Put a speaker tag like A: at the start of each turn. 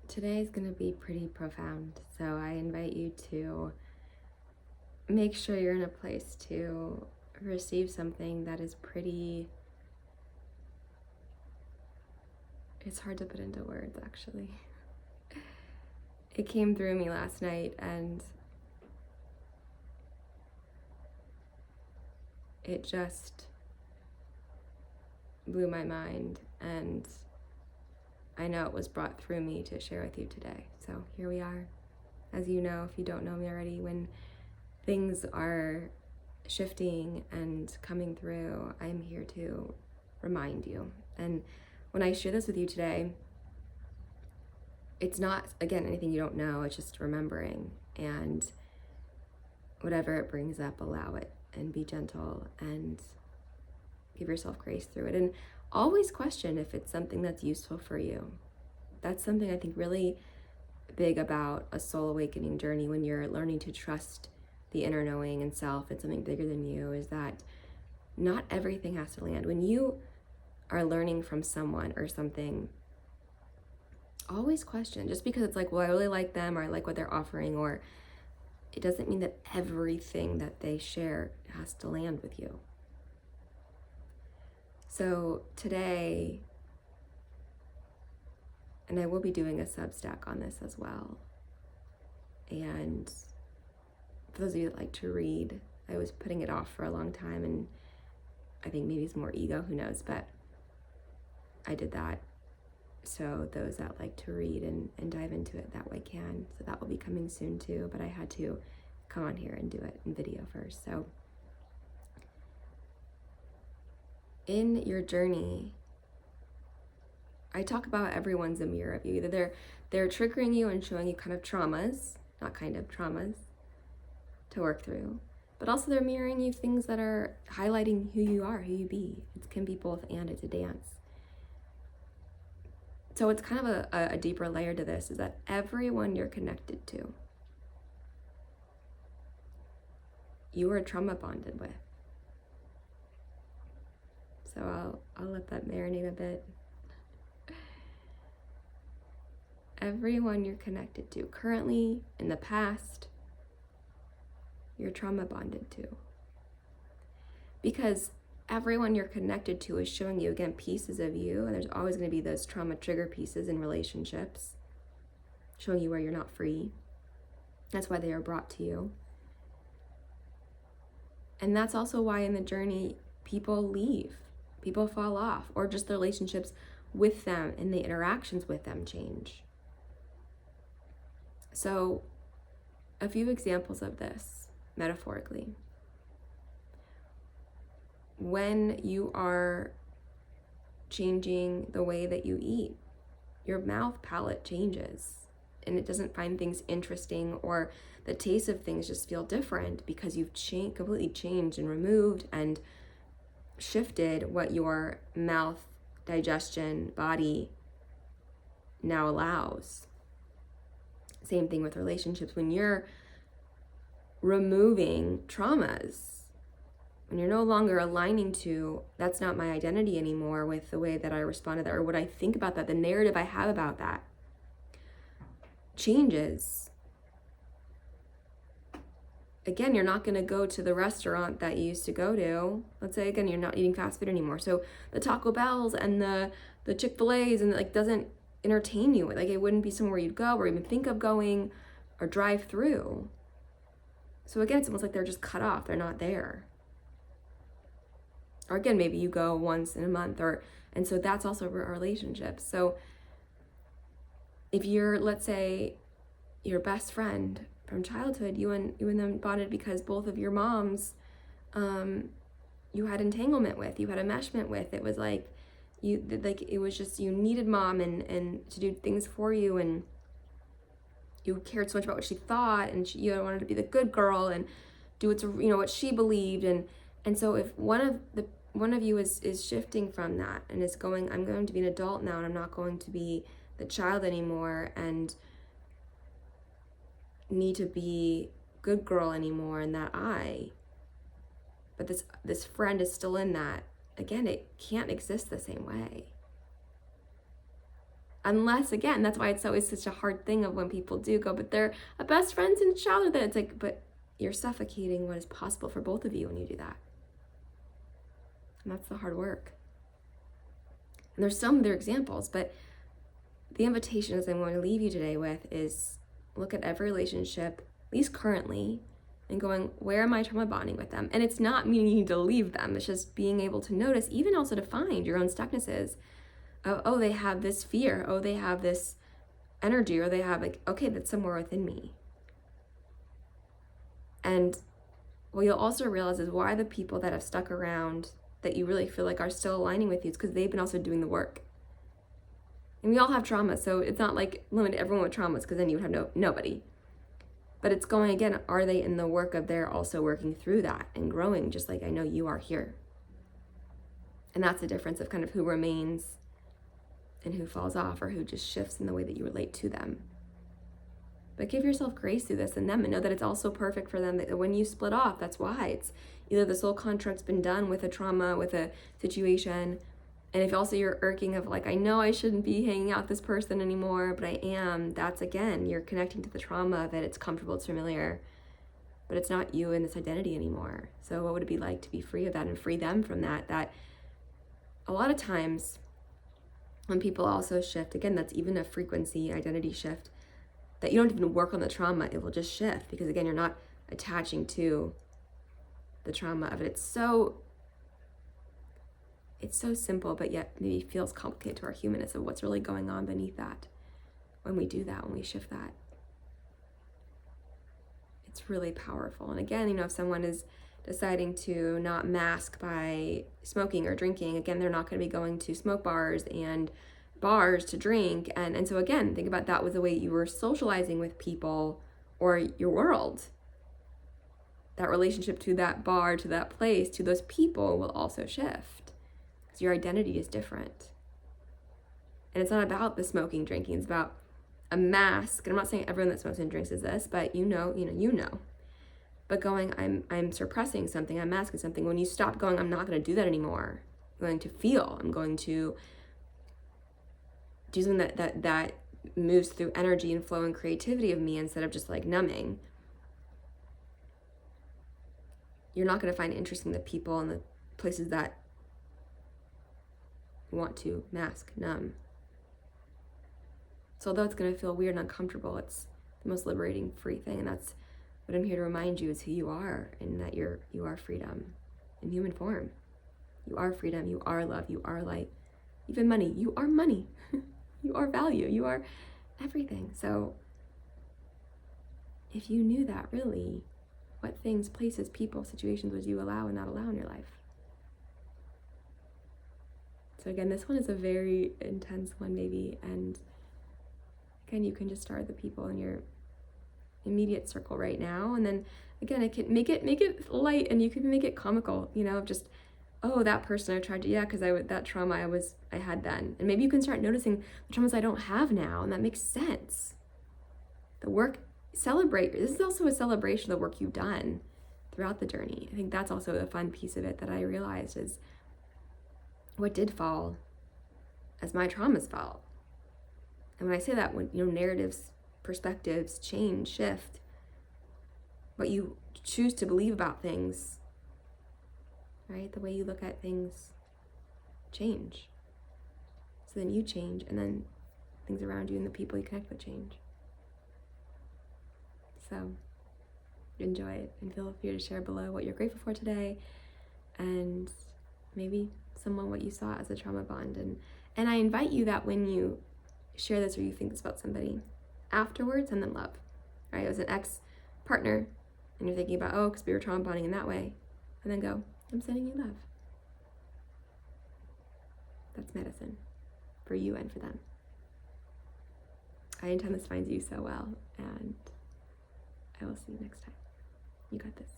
A: Today is going to be pretty profound, so I invite you to make sure you're in a place to receive something that is pretty, it's hard to put into words actually. It came through me last night and it just blew my mind, and I know it was brought through me to share with you today. So here we are. As you know, if you don't know me already, when things are shifting and coming through, I'm here to remind you. And when I share this with you today, it's not, again, anything you don't know, it's just remembering. And whatever it brings up, allow it and be gentle and give yourself grace through it. And always question if it's something that's useful for you. That's something I think really big about a soul awakening journey when you're learning to trust the inner knowing and self and something bigger than you, is that not everything has to land. When you are learning from someone or something, always question. Just because it's like, well, I really like them or I like what they're offering, or it doesn't mean that everything that they share has to land with you. So today, and I will be doing a Substack on this as well. And for those of you that like to read, I was putting it off for a long time, and I think maybe it's more ego, who knows, but I did that. So those that like to read and dive into it that way can. So that will be coming soon too, but I had to come on here and do it in video first. So in your journey, I talk about everyone's a mirror of you. Either they're triggering you and showing you kind of traumas, not kind of traumas, to work through, but also they're mirroring you things that are highlighting who you are, who you be. It can be both and. It's a dance. So it's kind of a deeper layer to this, is that everyone you're connected to, you are trauma bonded with. So I'll let that marinate a bit. Everyone you're connected to, currently, in the past, you're trauma bonded to. Because everyone you're connected to is showing you, again, pieces of you, and there's always going to be those trauma trigger pieces in relationships, showing you where you're not free. That's why they are brought to you. And that's also why in the journey, people leave, people fall off, or just the relationships with them and the interactions with them change. So a few examples of this, metaphorically. When you are changing the way that you eat, your mouth palate changes and it doesn't find things interesting, or the taste of things just feel different because you've completely changed and removed and shifted what your mouth, digestion, body now allows. Same thing with relationships. When you're removing traumas, when you're no longer aligning to, that's not my identity anymore, with the way that I respond to that or what I think about that, the narrative I have about that changes. Again, you're not going to go to the restaurant that you used to go to. Let's say, again, you're not eating fast food anymore. So the Taco Bells and the Chick-fil-A's and like doesn't entertain you. Like it wouldn't be somewhere you'd go or even think of going or drive through. So again, it's almost like they're just cut off. They're not there. Or again, maybe you go once in a month, and so that's also a relationship. So if you're, let's say, your best friend from childhood, you and them bonded because both of your moms, you had entanglement with, you had enmeshment with. It was like it was just, you needed mom and to do things for you, and you cared so much about what she thought, and you wanted to be the good girl and do what she believed, and so if one of you is shifting from that and is going, I'm going to be an adult now and I'm not going to be the child anymore and need to be good girl anymore, and but this friend is still in that, again, it can't exist the same way. Unless, again, that's why it's always such a hard thing of when people do go, but they're a best friend since childhood. That it's like, but you're suffocating what is possible for both of you when you do that. And that's the hard work. And there's some other examples, but the invitation I'm going to leave you today with is look at every relationship, at least currently, and going, where am I trauma bonding with them? And it's not meaning you need to leave them. It's just being able to notice, even also to find your own stucknesses. Oh, they have this fear. Oh, they have this energy, or they have like, okay, that's somewhere within me. And what you'll also realize is why the people that have stuck around that you really feel like are still aligning with you, it's because they've been also doing the work. And we all have trauma, so it's not like limit everyone with traumas, because then you would have nobody. But it's going, again, are they in the work of they're also working through that and growing, just like I know you are here. And that's the difference of kind of who remains and who falls off, or who just shifts in the way that you relate to them. But give yourself grace through this and them, and know that it's also perfect for them, that when you split off, that's why. It's either the soul contract's been done with a trauma, with a situation, and if also you're irking of like, I know I shouldn't be hanging out with this person anymore, but I am, that's, again, you're connecting to the trauma of it. It's comfortable, it's familiar, but it's not you in this identity anymore. So what would it be like to be free of that and free them from that? That a lot of times when people also shift, again, that's even a frequency identity shift, that you don't even work on the trauma, it will just shift, because again, you're not attaching to the trauma of it. It's so simple, but yet maybe feels complicated to our humanness of what's really going on beneath that. When we do that, when we shift that, it's really powerful. And again, if someone is deciding to not mask by smoking or drinking, again, they're not going to be going to smoke bars and bars to drink. And so again, think about that was the way you were socializing with people or your world. That relationship to that bar, to that place, to those people will also shift, because your identity is different. And it's not about the smoking, drinking, it's about a mask. And I'm not saying everyone that smokes and drinks is this, but you know. But going, I'm suppressing something, I'm masking something. When you stop going, I'm not going to do that anymore. I'm going to feel. I'm going to do something that moves through energy and flow and creativity of me, instead of just like numbing. You're not going to find interesting the people and the places that want to mask, numb. So although it's going to feel weird and uncomfortable, it's the most liberating, free thing. And that's what I'm here to remind you, is who you are, and that you are freedom in human form. You are freedom, you are love, you are light. Even money, you are money. You are value, you are everything. So if you knew that, really, what things, places, people, situations would you allow and not allow in your life? So again, this one is a very intense one maybe, and again, you can just start with the people in your immediate circle right now, and then again, it can make it light, and you can make it comical, just, oh, that person I tried to, because that trauma I had then. And maybe you can start noticing the traumas I don't have now, and that makes sense. The work, celebrate. This is also a celebration of the work you've done throughout the journey. I think that's also the fun piece of it that I realized is what did fall as my traumas fell. And when I say that, when narratives, perspectives change, shift, what you choose to believe about things, right? The way you look at things change. So then you change, and then things around you and the people you connect with change. So enjoy it, and feel free to share below what you're grateful for today, and maybe someone what you saw as a trauma bond. And I invite you that when you share this or you think this about somebody, afterwards send them love, right? It was an ex-partner, and you're thinking about, because we were trauma bonding in that way, and then go, I'm sending you love. That's medicine for you and for them. I intend this finds you so well, and I will see you next time. You got this.